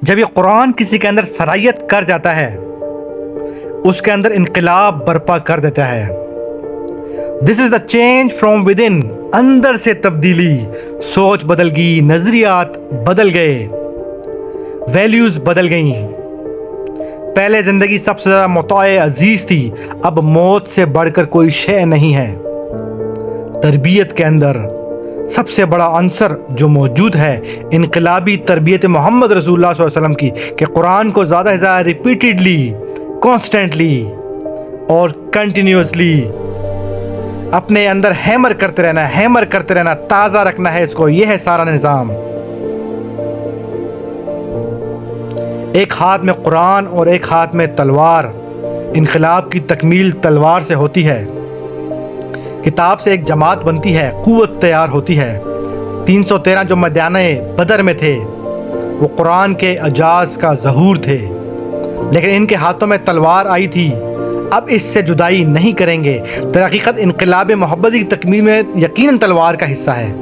جب یہ قرآن کسی کے اندر صلاحیت کر جاتا ہے، اس کے اندر انقلاب برپا کر دیتا ہے۔ This is the change from within, اندر سے تبدیلی، سوچ بدل گئی، نظریات بدل گئے، ویلیوز بدل گئیں۔ پہلے زندگی سب سے زیادہ متاع عزیز تھی، اب موت سے بڑھ کر کوئی شے نہیں ہے۔ تربیت کے اندر سب سے بڑا عنصر جو موجود ہے، انقلابی تربیت محمد رسول اللہ صلی اللہ علیہ وسلم کی، کہ قرآن کو زیادہ سے زیادہ ریپیٹیڈلی، کانسٹنٹلی اور کنٹینیوسلی اپنے اندر ہیمر کرتے رہنا، تازہ رکھنا ہے اس کو۔ یہ ہے سارا نظام۔ ایک ہاتھ میں قرآن اور ایک ہاتھ میں تلوار۔ انقلاب کی تکمیل تلوار سے ہوتی ہے۔ کتاب سے ایک جماعت بنتی ہے، قوت تیار ہوتی ہے۔ 313 جو میدان بدر میں تھے وہ قرآن کے اعجاز کا ظہور تھے، لیکن ان کے ہاتھوں میں تلوار آئی تھی۔ اب اس سے جدائی نہیں کریں گے۔ در حقیقت انقلاب محبت کی تکمیل میں یقیناً تلوار کا حصہ ہے۔